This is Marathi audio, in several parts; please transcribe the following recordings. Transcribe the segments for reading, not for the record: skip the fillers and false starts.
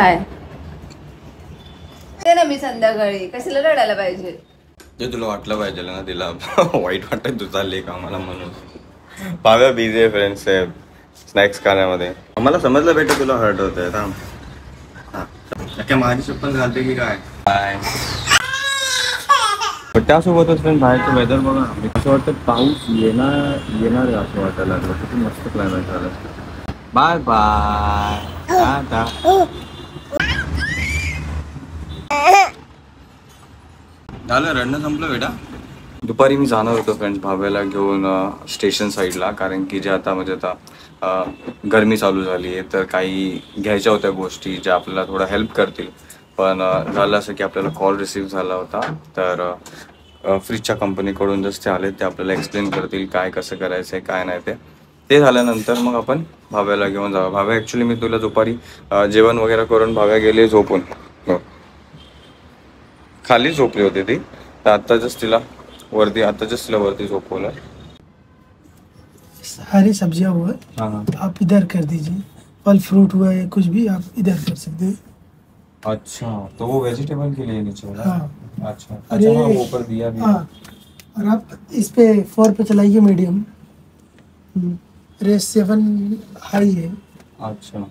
काय ते ना मी संध्याकाळी कशाला रडायला पाहिजे ते तुला वाटलं पाहिजे ना तिला वाईट वाटत तू चालली कामाला म्हणून. पाव्या बिझी आहे फ्रेंड्स आहे स्नॅक्स खाण्यामध्ये. मला समजलं बेटा तुला हर्ट होत आहे थांब. हा माझी चप्पल घालते की काय बाय. पण त्यासोबतच फ्रेंड बाहेरचं वेदर बघा असं वाटतं पाऊस येणार आहे असं वाटायला लागलं. किती मस्त क्लायमेट झालं. Bye bye tata. झालं रडणं संपलं बेटा. दुपारी मी जाणार होतो फ्रेंड्स भाव्याला घेऊन स्टेशन साईडला, कारण की जे आता म्हणजे आता गरमी चालू झाली आहे तर काही घ्यायच्या होत्या गोष्टी ज्या आपल्याला थोडा हेल्प करतील. पण झालं असं की आपल्याला कॉल रिसीव्ह झाला होता तर फ्रीजच्या कंपनीकडून जस्ट ते आले ते आपल्याला एक्सप्लेन करतील काय कसं करायचं आहे काय नाही ते झाल्यानंतर मग आपण भाव्याला घेऊन जावं. भाव्या ॲक्च्युली मी तुला दुपारी जेवण वगैरे करून भाव्या गेली झोपून. खाली झोपली होती ती तर आता जस्ट तिला वरती झोपवलं. सारी सब्जियां हुआ हाँ आप इधर कर दीजिए. फल फ्रूट हुआ है कुछ भी आप इधर कर सकते हैं. अच्छा तो वो वेजिटेबल के लिए नीचे वाला. हाँ अच्छा अच्छा हाँ वो ऊपर दिया भी. हाँ और आप इस पे 4 पे चलाइए मीडियम. रेस 7 हाई है. अच्छा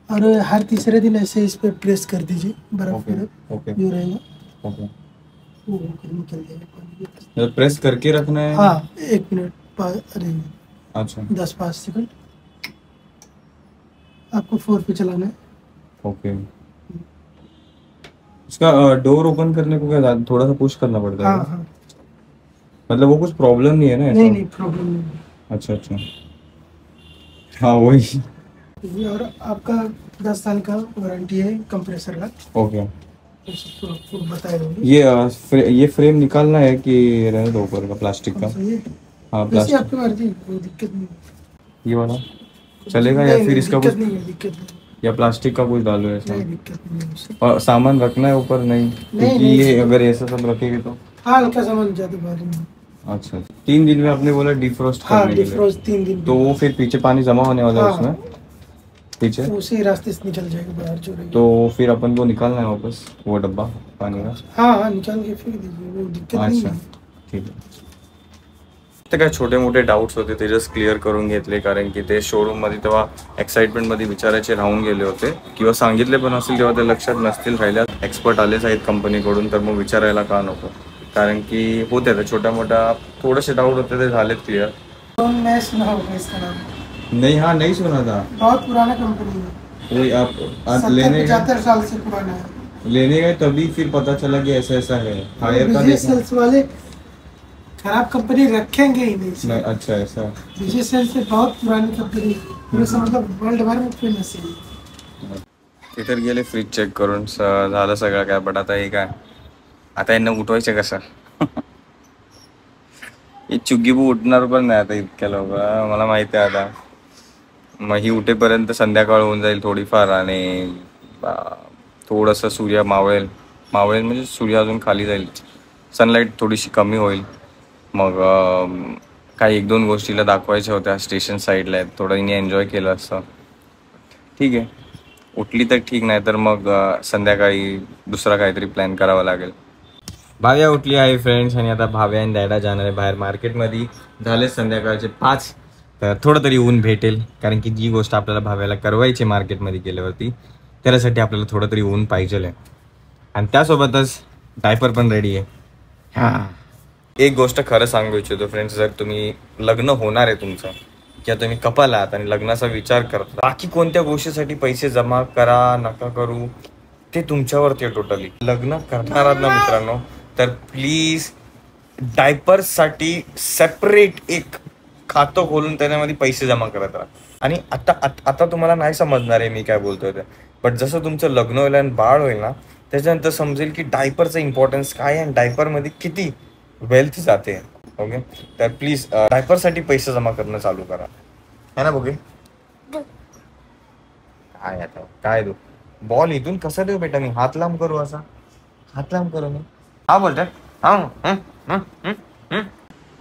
और हर तीसरे दिन ऐसे इस पे प्रेस कर दीजिए बर्फ ओके जो रहेगा ओके. वो निकल जाएगा. मतलब प्रेस करके रखना है. हाँ 1 मिनट अरे अच्छा 10-5 सेकंड आपको 4 पे चलाना है. ओके. इसका डोर ओपन करने को क्या थोड़ा सा पुश करना पड़ता है. हाँ हाँ मतलब वो कुछ प्रॉब्लम नहीं है ना ऐसा? नहीं प्रॉब्लम नहीं. अच्छा अच्छा हाँ वही. और आपका 10 साल का वारंटी है कंप्रेसर का. ओके आपको बता दूंगी. ये फ्रेम निकालना है कि रहने दो ऊपर का प्लास्टिक का. हाँ वैसे प्लास्टिक. आपकी मर्जी कोई दिक्कत नहीं. ये वाला चलेगा या फिर इसका कुछ दिक्कत नहीं. या प्लास्टिक का कुछ डालो ऐसा. नहीं दिक्कत नहीं उससे. और सामान रखना है ऊपर नहीं क्योंकि ये अगर ऐसा सब रखेंगे तो हाँ हल्का सामान ज्यादा भारी नहीं. अच्छा 3 दिन में आपने बोला डिफ्रोस्ट हाँ करने के लिए. डिफ्रोस्ट 3 दिन. तो वो फिर पीछे पानी जमा होने वाला है हाँ. उसमें पीछे. उसी रास्ते से निकल जाएगा बाहर जो रहेगा. तो फिर अपन को निकालना है वापस वो डब्बा पानी का. हाँ हाँ निकाल के फेंक दीजिए वो दिक्कत नहीं अच्छा है. ठीक आहे. ते काय छोटे मोठे डाऊट्स होते ते जस्ट क्लिअर करून घेतले, कारण की ते शोरूममध्ये तेव्हा एक्साइटमेंटमध्ये विचारायचे राहून गेले होते किंवा सांगितले पण असेल तेव्हा ते लक्षात नसतील राहिल्या. एक्सपर्ट आलेच आहेत कंपनीकडून तर मग विचारायला का नको, कारण की होते ते छोट्या मोठ्या थोडेसे डाऊट होते ते झालेत क्लिअर. मैं सुना होगा इसका नाम. नहीं हाँ नहीं सुना था. बहुत पुराना कंपनी है. वही आप लेने 75 साल से पुराना है. लेने गए तभी फिर पता चला कि ऐसा ऐसा है. हायर का विजय सेल्स वाले खराब कंपनी रखेंगे ही नहीं. अच्छा ऐसा. विजय सेल्स से बहुत पुरानी कंपनी पूरे मतलब वर्ल्ड भर में फेमस है. तिथे गेले फ्रीज चेक करून झालं सगळं काय. बट आता हे काय आता यांना उठवायचं कसं. ही चुग्गीबू उठणार पण नाही आता इतक्या लोक मला माहिती आहे. आता मग ही उठेपर्यंत संध्याकाळ होऊन जाईल थोडीफार आणि थोडंसं सूर्य मावळेल म्हणजे सूर्य अजून खाली जाईल, सनलाईट थोडीशी कमी होईल. मग काही 1-2 गोष्टीला दाखवायच्या होत्या स्टेशन साईडला आहेत, थोडं हिने एन्जॉय केलं असतं. ठीक आहे उठली तर ठीक, नाही तर मग संध्याकाळी दुसरा काहीतरी प्लॅन करावा लागेल. भाव्या उठली आहे फ्रेंड्स आणि आता भाव्या आणि डॅडा जाणार आहे बाहेर मार्केटमध्ये. झाले संध्याकाळचे 5 तर थोडं तरी ऊन भेटेल, कारण की जी गोष्ट आपल्याला भाव्याला करवायची मार्केटमध्ये गेल्यावरती त्यासाठी आपल्याला थोडं तरी ऊन पाहिजे आहे. आणि त्यासोबतच डायपर पण रेडी आहे. हां एक गोष्ट खरं सांगू इच्छितो फ्रेंड्स, जर तुम्ही लग्न होणार आहे तुमचं किंवा तुम्ही कपल आहात आणि लग्नाचा विचार करता, बाकी कोणत्या गोष्टीसाठी पैसे जमा करा नका करू ते तुमच्यावरती आहे टोटली. लग्न करणार आहात ना मित्रांनो तर प्लीज डायपर्ससाठी सेपरेट एक खातं खोलून त्याच्यामध्ये पैसे जमा करत राहा. आणि आता तुम्हाला नाही समजणार आहे मी काय बोलतोय ते, बट जसं तुमचं लग्न होईल आणि बाळ होईल ना त्याच्यानंतर समजेल की डायपरचा इम्पॉर्टन्स काय आहे आणि डायपरमध्ये किती वेल्थ जाते. ओके तर प्लीज डायपरसाठी पैसे जमा करणं चालू करा है ना. बघे काय आता काय दू बॉल इथून कसा देऊ बेटा मी, हात लांब करू असा, हात लांब करू मी. हा बोलतात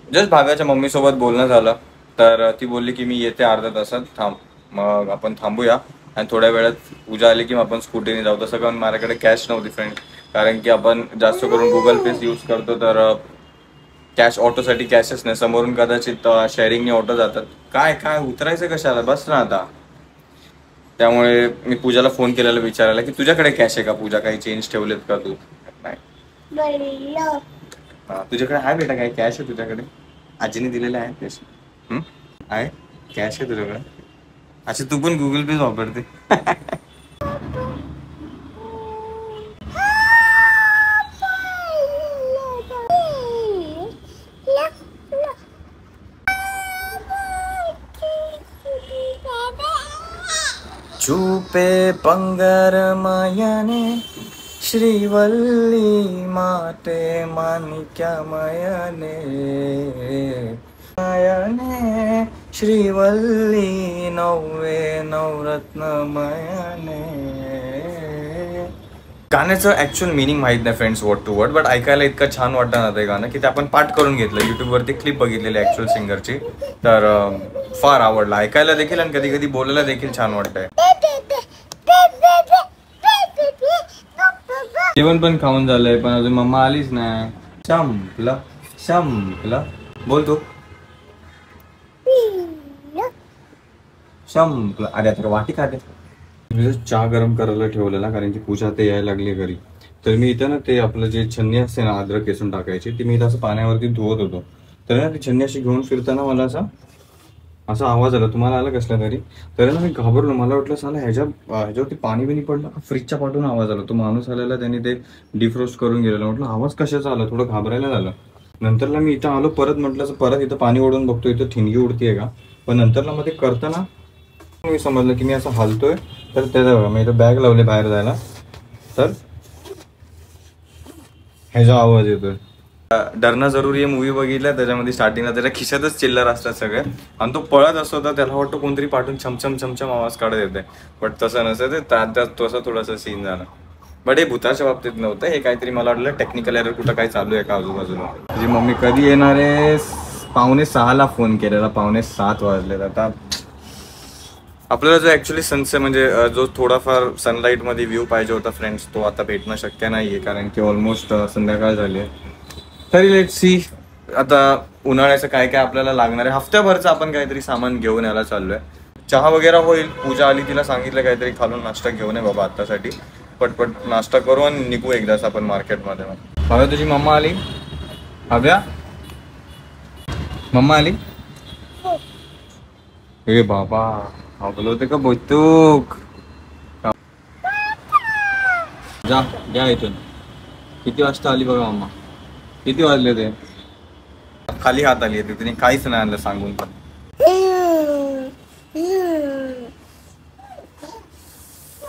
जस्ट भाव्याच्या मम्मी सोबत बोलणं झालं तर ती बोलली की मी येते अर्ध्या तासात थांब. मग आपण थांबूया आणि थोड्या वेळात पूजा आली की आपण स्कूटीने जाऊ. तसं कारण माझ्याकडे कॅश नव्हती फ्रेंड, कारण की आपण जास्त करून गुगल पेच यूज करतो, तर कॅश ऑटोसाठी कॅशच नाही. समोरून कदाचित शेअरिंगने ऑटो जातात. काय काय उतरायचं कशाला, बस ना आता. त्यामुळे मी पूजाला फोन केलेला विचारायला की तुझ्याकडे कॅश आहे का पूजा, काही चेंज ठेवलेत का तू. नाही तुझ्याकडे आहे बेटा, काही कॅश आहे तुझ्याकडे, आजीने दिलेले आहे कॅश. आहे कॅश आहे तुझ्याकडे. अच्छा तू पण गुगल पे वापरते. चुपे पंगरमयने श्रीवल्ली माते माणिक्यमयने मयने श्रीवल्ली नववे नवरत्नमयने. गाण्याचं ऍक्च्युअल मिनिंग माहित नाही friends word to word, but ऐकायला इतकं छान वाटतं ना ते गाणं की ते आपण पाठ करून घेतलं. युट्यूबवरती क्लिप बघितलेली ऍक्च्युअल सिंगरची, तर फार आवडलं ऐकायला देखील आणि कधी कधी बोलायला देखील छान वाटतंय. जेवण पण खाऊन झालंय पण अजून मम्मा आलीच नाही. संपलं संपलं बोलतो संपलं. अरे आता वाटी खाते. चहा गरम करायला ठेवलेला कारण की पूजा ते यायला लागली घरी. तर मी इथं ना ते आपलं जे छन्नी असते ना अद्रक केसून टाकायची, ती मी इथं असं पाण्यावरती धुवत होतो. तर ना ती छन्नी अशी घेऊन फिरताना मला असा आवाज आला. तुम्हाला आला कसला तरी. तर ना मी घाबरलो. मला वाटलं साला ह्याच्यावरती पाणी बिनी पडलं. फ्रीजच्या पाठून आवाज आला. तो माणूस आलेला त्यांनी ते डिफ्रोस्ट करून गेलेला. म्हटलं आवाज कशाचा आला, थोडं घाबरायला झालं. नंतरला मी इथं आलो परत, म्हटलं परत इथं पाणी ओढून बघतो इथं ठिणगी उडतीये का. पण नंतरला मध्ये करताना मी समजलं की मी असं हलतोय, तर त्याचा मी इथं बॅग लावले बाहेर जायला, तर ह्याचा आवाज येतोय. डरना जरुरी आहे मूवी बघितला, त्याच्यामध्ये स्टार्टिंगला त्याच्या खिशातच चिल्लर असतात सगळे आणि तो पळत असतो. तर त्याला वाटतं कोणतरी पाठून छमछम छमछम आवाज काढत येते, बट तसं नसतं ते. त्यात तसा थोडासा सीन झाला. बट हे भूताच्या बाबतीत नव्हतं, हे काहीतरी मला वाटलं टेक्निकल एरर कुठं काय चालू आहे का आजूबाजूला. तुझी मम्मी कधी येणार आहे. 5:45 फोन केलेला, 5:45 वाजलेत. आता आपल्याला जो ऍक्च्युली सनसेट म्हणजे जो थोडाफार सनलाईट मध्ये व्ह्यू पाहिजे होता फ्रेंड्स, तो आता भेटणं शक्य नाहीये कारण की ऑलमोस्ट संध्याकाळ झाली आहे. तरी लेट सी आता उन्हाळ्याचं काय काय आपल्याला लागणार आहे. हफ्त्याभरचं आपण काहीतरी सामान घेऊन यायला चाललोय. चहा वगैरे होईल. पूजा आली, तिला सांगितलं काहीतरी खालून नाश्ता घेऊन ये बाबा आत्तासाठी. पटपट नाश्ता करू आणि निघू एकदाच आपण मार्केटमध्ये. हव्या तुझी मम्मा आली. हव्या मम्मा आली. हे बाबा आपलं होते का बोलतूक. जा घ्या इथून. किती वाजता आली बघा मम्मा. किती वाजले ते. खाली हात आली आहे तिने, काहीच नाही आणलं सांगून पण.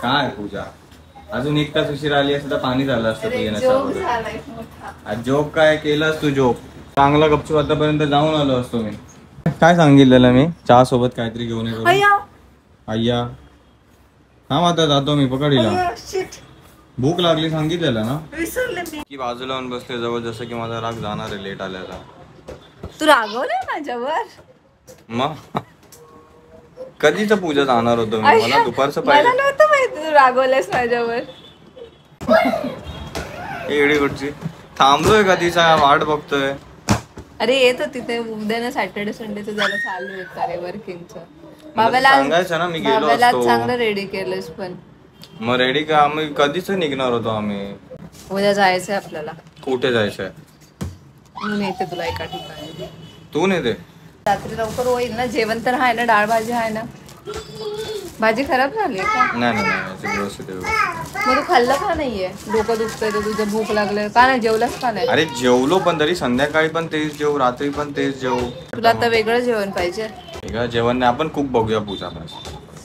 काय पूजा अजून 1 तास उशीर आली असं तर पाणी झालं असतं तू येण्याचं. जोक काय केलंस तू. जोक चांगला गपचूप आतापर्यंत जाऊन आलो असतो मी. काय सांगितलेलं मी चहा सोबत काहीतरी घेऊन येतो. अय्या हा आता जातो मी. पकडीला भूक लागली सांगितलेलं ना. की बाजूला येऊन बसले जवळ, जसं की माझा राग जाणार आहे लेट आल्याचा. तू रागवलंय माझ्यावर. मग कधीच पूजा जाणार होतो मी. मला दुपारचं मला नव्हतं माहिती तू रागवलंयस माझ्यावर. एवढी कुठची थांबलोय कधीचा वाट बघतोय. अरे येत तिथे उद्या ना सॅटर्डे संडेचं जरा चालू होत अरे वर्किंगचं. बाबाला सांगायचं ना मी गेलो बाबाला असतो. चांगलं रेडी केलंस पण. मग रेडी का आम्ही कधीच निघणार होतो आम्ही. उद्या जायचंय आपल्याला. कुठे जायचंय. मी नेते तुला एका ठिकाणी. तू नेते. रात्री लवकर होईल ना. जेवण तर आहे ना. डाळ भाजी आहे ना. भाजी खराब झाली का. नाही व्यवस्थित. मग तू खाल्लं का नाहीये. डोकं दुखतंय तर तुझं भूक लागलं का नाही. जेवलंच का नाही. अरे जेवलो पण तरी संध्याकाळी पण तेच जेव, रात्री पण तेच जेव. तुला आता वेगळं जेवण पाहिजे. वेगळं जेवण नाही. आपण खूप बघूया पूजा.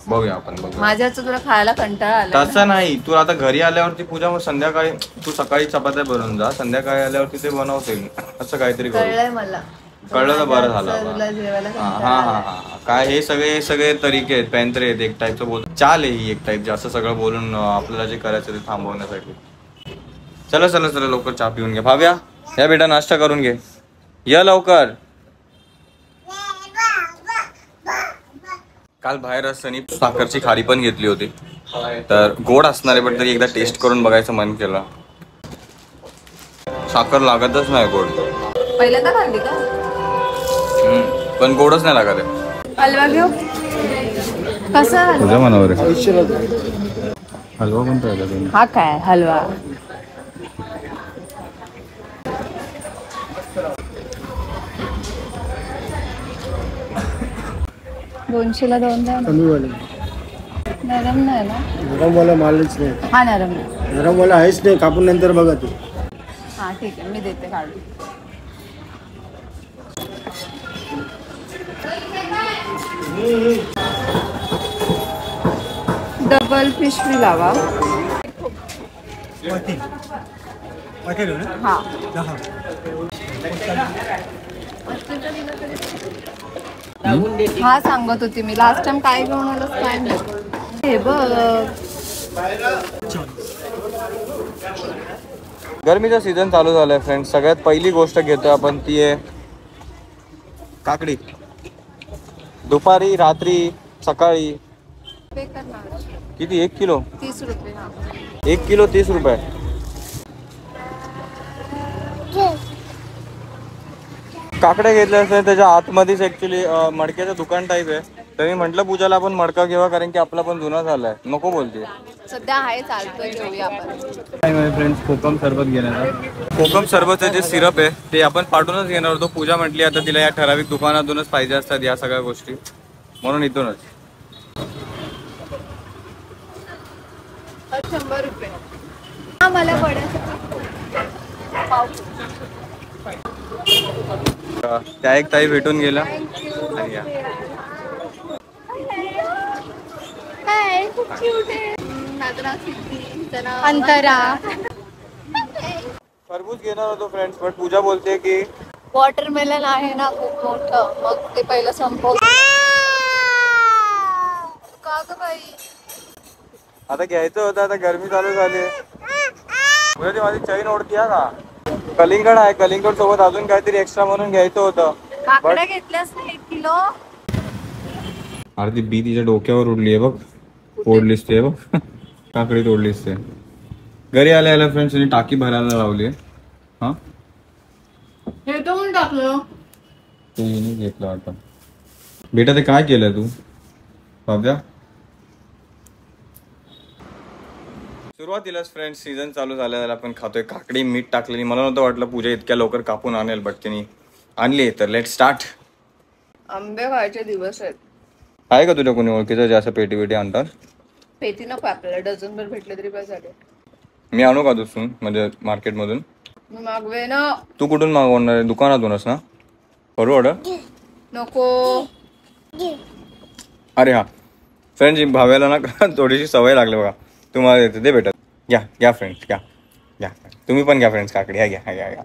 बघूया आपण बघूया. माझ्याचं तुला खायला कंटाळा आला. तसं नाही. तू आता घरी आल्यावरती पूजा मग संध्याकाळी तू सकाळी चपात्या बनवून जा, संध्याकाळी आल्यावरती ते बनवतील असं काहीतरी कळलंय मला. कळलं तर बरं झालं. तुला जेवायला हा काय हे सगळे तरीके आहेत, पॅन्त्रे आहेत. एक टाईपचं बोल चाल आहे ही एक टाईप. जास्त सगळं बोलून आपल्याला जे करायचं ते थांबवण्यासाठी. चला लवकर चहा पिऊन घ्या. भाव्या या बेटा नाश्ता करून घे. या लवकर. काल बाहेर असताना साखरची खारी पण घेतली होती, तर गोड असणार आहे, पण तरी एकदा टेस्ट करून बघायचं मन केलं. साखर लागतच नाही गोड. पहिल्यांदा खाल्ली का? पण गोडच नाही लागत आहे. हलवा घेऊ कसा? तुझ्या मनावर आहे. हलवा कोणता आहे? हा काय हलवा? दोनशेला 2 द्या. कमी वाले नरम नाही ना? नरम वाला मालच नाही. हा नरम नाही. नरम वाला आहेच नाही, कापून नंतर बघा तू. हा ठीक आहे, मी देते काढून. डबल पिशवी लावा. हा हा सांगत होती मी लास्ट टाइम काय घेऊन आलं काय नाही. हे बघ गरमीचा सीझन चालू झालाय फ्रेंड्स. सगळ्यात पहिली गोष्ट घेतो आपण ती आहे काकडी. दुपारी, रात्री, सकाळी. पे करणार किती? 1 किलो? 30 रुपये. हा 1 किलो 30 रुपये. काकड्या घेतल्या असतात त्याच्या आतमध्येच ऍक्च्युली मडक्याचं दुकान टाईप आहे. तर मी म्हटलं पूजाला आपण मडका घेवा, कारण की आपला पण जुना झालाय. नको बोलते. सध्या आहे चालतोय, घेऊया आपण. माझे फ्रेंड्स कोकम सरबत घेणार. कोकम सरबतचं जे सिरप आहे ते आपण पाठवूनच घेणार होतो. पूजा म्हटली आता तिला या ठराविक दुकानातूनच पाहिजे असतात या सगळ्या गोष्टी, म्हणून इथूनच. 100 रुपये. हा मला त्या एक ताई भेटून गेला. अंतरा खरबूज घेणार होतो फ्रेंड्स, बट पूजा बोलते की वॉटरमेलन आहे ना खूप मोठं, मग ते पहिलं संपव. का ग बाई? आता घ्यायचं होतं. आता गरमी चालू झाली. म्हणजे माझी चैन ओढती आहे का? कलिंगड आहे, कलिंगड सोबत अजून काहीतरी एक्स्ट्रा म्हणून घ्यायचं होतं. काकड्या घेतल्यास ना 1 किलो. अर्धी बी तिच्या डोक्यावर उडली आहे बघ, ओढलीस ते बघ. काकडी तोडलीस ते. घरी आल्या फ्रेंड्स टाकी भरायला लावली. हा हे तर टाकलं ते हिने घेतलं वाटतं. बेटा ते काय केलं तू बाब्या? सुरुवातीलाच फ्रेंड्स सीझन चालू झाल्याला आपण खातोय काकडी मीठ टाकलेली. मला नव्हतं वाटलं पूजा इतक्या लवकर कापून आणेल, बट तिने आणली. तर लेट स्टार्ट. आंबे खायचे दिवस आहेत. आहे का तुझ्या कोणी ओळखीचं जे असं पेटी पेटी आणतात? पेटी नको आपल्याला, डझनभर भेटले तरी बस झाले. मी आणू का दुसरून म्हणजे मार्केटमधून? मी मागवे ना. तू कुठून मागवणार आहे? दुकानातूनच ना? करू ऑर्डर? नको. अरे हा फ्रेंड्स, भाव्याला ना थोडीशी सवय लागली बघा. तुम्हाला देते दे बेटा. घ्या घ्या फ्रेंड्स, घ्या घ्या. तुम्ही पण घ्या फ्रेंड्स काकडी. घ्या घ्या घ्या घ्या.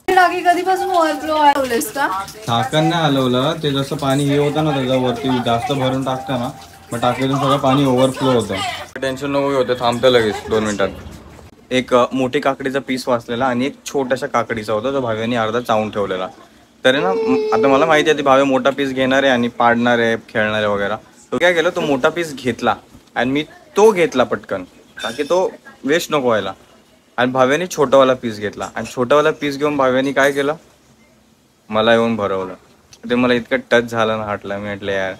टाकी कधीपासून ओव्हरफ्लो हलवलेस का? झाकण नाही हलवलं, ते जसं पाणी हे होतं ना त्याच्यावरती जास्त भरून टाकतं ना, मग टाकीतून सगळं पाणी ओव्हरफ्लो होतं. टेन्शन नको होतं, थांबतं लगेच 2 मिनिटात. एक मोठी काकडीचा पीस वाचलेला आणि एक छोट्याशा काकडीचा होता, जो भाव्याने अर्धा चावून ठेवलेला. तर ना आता मला माहिती आहे ती भाव्या मोठा पीस घेणार आहे आणि पाडणार आहे, खेळणार आहे वगैरे. तो काय केलं, तो मोठा पीस घेतला आणि मी तो घेतला पटकन, ताकी तो वेस्ट नको व्हायला. आणि भाव्याने छोटावाला पीस घेतला आणि छोटावाला पीस घेऊन भाव्याने काय केलं, मला येऊन भरवलं. ते मला इतकं टच झालं ना हाटला. मी म्हटलं यार,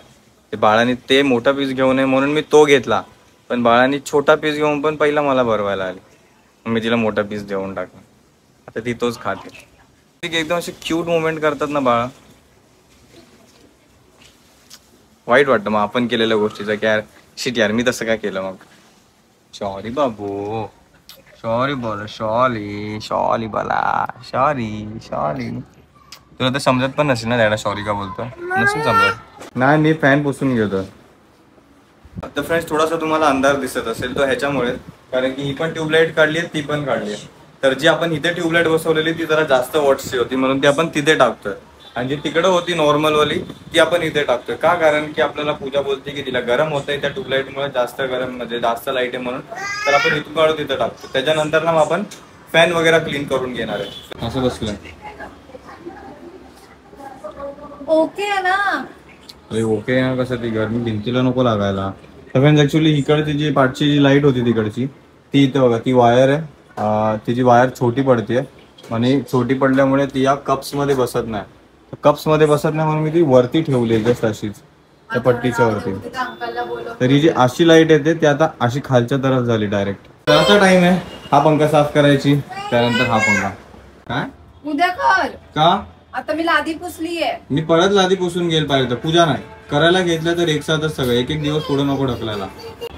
ते बाळाने ते मोठा पीस घेऊ नये म्हणून मी तो घेतला, पण बाळाने छोटा पीस घेऊन पण पहिला मला भरवायला आली. मी तिला मोठा पीस देऊन टाकला. आता ती तोच खाते. एकदम असे क्यूट मोमेंट करतात ना बाळा, वाईट वाटतं मग आपण केलेल्या गोष्टीचं की यार शिट यार मी तसं काय केलं. मग सॉरी बाबू, सॉरी बोल, सॉरी सॉरी बोला, सॉरी सॉरी. तुला तर समजत पण नसेल ना त्याला सॉरी का बोलतो, नसेल समजत. नाही मी फॅन पुसून घेतो. तर फ्रेंड्स थोडासा तुम्हाला अंधार दिसत असेल तो ह्याच्यामुळे, कारण की ही पण ट्यूबलाईट काढली आहे, ती पण काढली आहे. तर जी आपण इथे ट्यूबलाईट बसवलेली ती जरा जास्त वॉट्सची होती, म्हणून ती आपण तिथे टाकतोय. आणि जी तिकडं होती नॉर्मलवाली ती आपण इथे टाकतोय. का? कारण की आपल्याला पूजा बोलते की तिला गरम होतंय त्या ट्यूबलाईटमुळे, जास्त गरम म्हणजे जास्त लाईट आहे म्हणून. तर आपण इथून काढून तिथे टाकतो. त्याच्यानंतर ना आपण फॅन वगैरे क्लीन करून घेणार आहे. असं बसलं ओके ना. ओके ना कसं ती गरमी भिंतीला नको लागायला. तर ऍक्च्युली इकडची जी पाठची जी लाईट होती तिकडची ती इथे बघा ती वायर आहे. तिची वायर छोटी पडते आणि छोटी पडल्यामुळे ती या कप्स मध्ये बसत नाही. कप्स मध्ये बसत नाही म्हणून मी ती वरती ठेवली जस्ट अशीच त्या पट्टीच्या वरती. तर ही जी अशी लाईट येते ती आता अशी खालच्या तरफ झाली डायरेक्ट. आता टाइम आहे हा पंखा साफ करायची, त्यानंतर हा पंखा. काय उद्या कर का आता मी लादी पुसलीये. मी परत लादी पुसून गेल पाहिजे तर पूजा नाही करायला घेतलं तर एक साथच सगळं एक एक दिवस पुढे नको ढकलायला.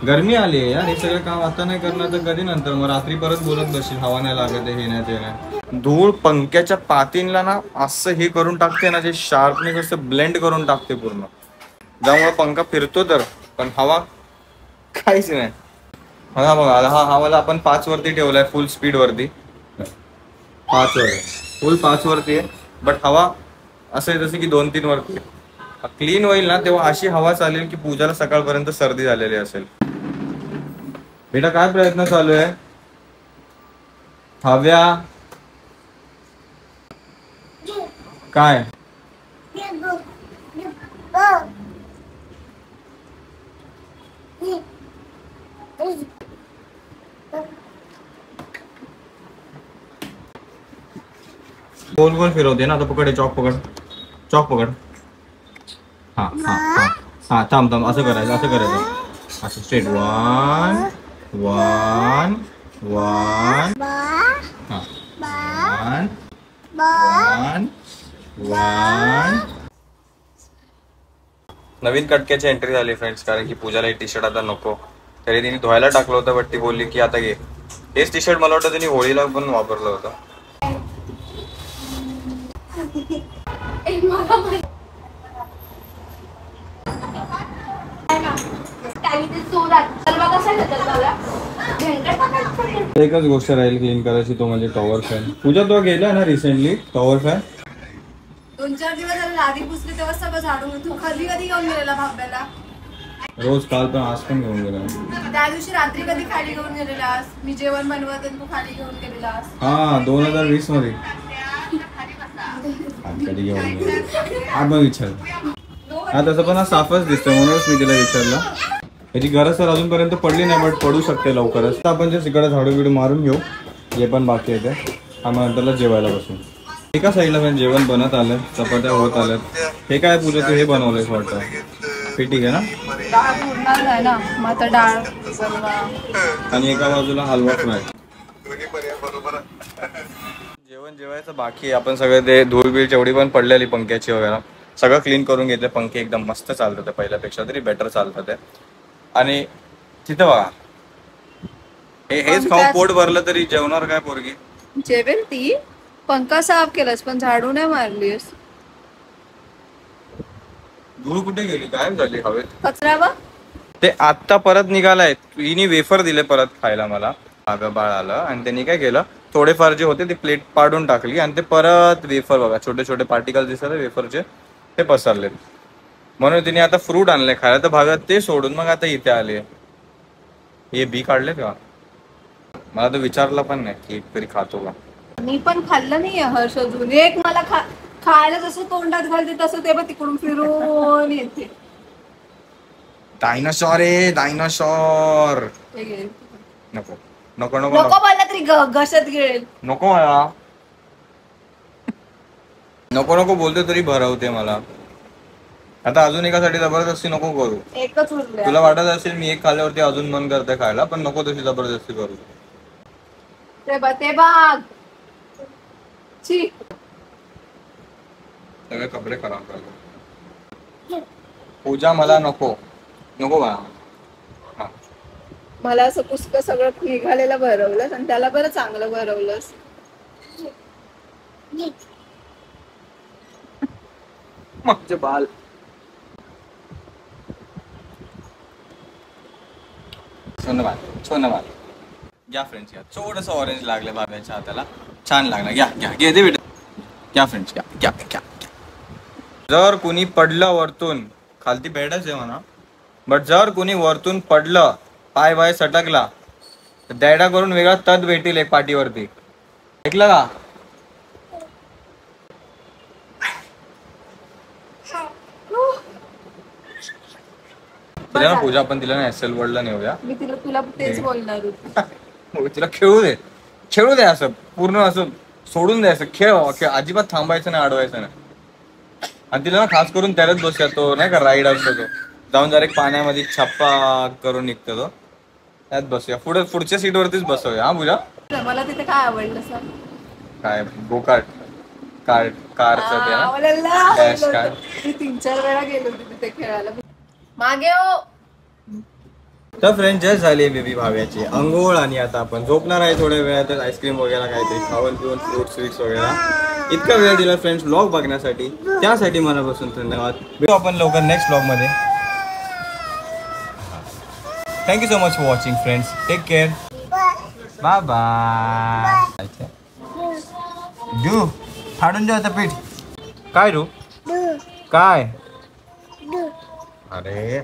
गरमी आली आहे यार, हे सगळं काम आता नाही करणार तर कधी नंतर. मग रात्री परत बोलत बसशील हवा नाही लागत हे नाही ते नाही. धूळ पंख्याच्या पातींला ना असं हे करून टाकते ना, जे शार्पनेस असं ब्लेंड करून टाकते पूर्ण. त्यामुळे पंखा फिरतो तर पण हवा काहीच नाही. हा बघा हा मला आपण 5 वरती ठेवलाय फुल स्पीड वरती. 5 वर फुल 5 वरती आहे. बट हवा असं आहे जसं की 2-3 वरती. क्लीन होईल ना तेव्हा अशी हवा चालेल की पूजाला सकाळपर्यंत सर्दी झालेली असेल. बेटा काय प्रयत्न चालू आहे हव्या? काय गोल गोल फिरवते ना. आता पकड चॉक पकड. हा हा हा हा थांब असं करायचं असं स्ट्रेट 1 1 1 हा 1 1 1. नवीन कटक्याची एंट्री झाली फ्रेंड्स, कारण की पूजाला टी शर्ट आता नको. तरी तिने धुवायला टाकलं होतं बट ती बोलली की आता घे. हेच टी शर्ट मला वाटतं तिने होळीला पण वापरलं होतं. एकच गोष्ट राहील क्लीन करायची, तो म्हणजे टॉवर फॅन. पूजा तो गेला ना रिसेंटली टॉवर फॅन 2-4 दिवस झाले लादी पुसली तेव्हा सगळं झाडून. तू कधी घेऊन गेलेला भाब्याला? रोज काल पण आज पण घेऊन गेला. त्या दिवशी रात्री कधी खाली घेऊन गेलेलास? मी जेवण बनवत तू खाली घेऊन गेलेलास. हा 2020 मध्ये कधी घेऊन गेला हा मग विचार. हा तसं पण हा साफच दिसतोय म्हणूनच मी तिला विचारलं. याची गरज तर अजूनपर्यंत पडली नाही बट पडू शकते लवकरच. तर आपण जे इकडे झाडू बिडू मारून घेऊ, हे पण बाकी येते. आम्ही नंतरला जेवायला बसू. एका साईडला पण जेवण बनत आलं, चपात्या होत आल्यात. हे काय पूजा तू हे बनवलंयस वाटतं पिठी आहे ना? डाळ पुरणार नाही ना मग आता डाळ आणि एका बाजूला हलवा फ्राय. जेवण जेवायचं बाकी. आपण सगळे ते धूळ बीळ जेवढी पण पडलेली पंख्याची वगैरे सगळं क्लीन करून घेतले. पंखे एकदम मस्त चालतात ते, पहिल्यापेक्षा तरी बेटर चालतात ते. आणि तिथं बघा हेच खाऊन पोट भरलं तरी जेवणार काय पोरगी? जेवेल ती. पंखा साफ केलास पण झाडू नाही मारलीस. धूळ कुठे गेली काय झाली हवेत? कचरा बघ ते आत्ता परत निघालाय. हिने वेफर दिले परत खायला मला मागं बाळ आलं आणि त्यांनी काय केलं थोडेफार जे होते ते प्लेट पाडून टाकली आणि ते परत वेफर बघा छोटे छोटे पार्टिकल दिसतात वेफरचे ते पसरलेत. म्हणून तिने आता फ्रूट आणले खायला तर भागात ते सोडून मग आता इथे आले. हे बी काढले का? मला तर विचारलं पण नाही की तरी खातो का. मी पण खाल्लं नाही हर्ष अजून. एक मला खायला जसं तोंडात घालते तसं ते बघ तिकडून फिरून येते. डायनासॉर आहे डायनासॉर. नको नको नको नको बोलला तरी घसत गिळेल. नको मला नको नको बोलते तरी भरवते मला. आता अजून एकासाठी जबरदस्ती नको करू. एकच उरले. तुला वाटत असेल मी एक खाल्ल्यावरती अजून मन करते खायला पण नको तशी जबरदस्ती करू. ते बघ सगळे कपडे खराब करतो. पूजा मला नको नको बा. मला असं पुस्तक सगळं निघालेलं भरवलंस आणि त्याला बरं चांगलं भरवलंस. माझे बाल सोनबाल घ्या फ्रेंड्स घ्या. थोडंसं ऑरेंज लागलं बाब्याच्या हाताला छान लागला. घ्या घ्या घे दे बेटा. घ्या फ्रेंड्स घ्या घ्या घ्या. जर कुणी पडलं वरतून खालती बेडच आहे म्हणा बट जर कुणी वरतून पडलं पाय बाय सटकला तर दॅडा करून वेगळा तद भेटेल एक पाठीवरती. ऐकलं का? तिला ना पूजा आपण तिला ना SL वर्ल्डला नेऊया. मी तुला तेच बोलणार होते. तिला खेळू दे असं पूर्ण असं सोडून द्यायचं. खेळ अजिबात थांबायचं नाही, अडवायचं नाही. आणि तिला ना खास करून त्यालाच बसूया, तो नाही का राईड असतो तो, जाऊन डायरेक्ट पाण्यामध्ये छप्पा करून निघतो तो, त्यात बसूया. पुढच्या सीटवरतीच बसवूया. हा पूजा, मला तिथे काय आवडलं सांग? काय कारचं ते ना डॅश कार. मी 3-4 वेळा गेलो होते तिथे खेळायला. मागे हो. तर फ्रेंड जस्ट झाली बेबी भाव्याची अंघोळ आणि आता आपण झोपणार आहे. थोड्या वेळातच आईस्क्रीम वगैरे काहीतरी खाऊन पिऊन फ्रूट स्वीट्स वगैरे. इतका वेळ दिला फ्रेंड्स व्लॉग बघण्यासाठी, त्यासाठी मनापासून धन्यवाद. भेटू आपण लवकर नेक्स्ट व्लॉग मध्ये. Thank you so much for watching friends. Take care. Bye bye. डू फाडून द्या आता पीठ. काय रू काय अरे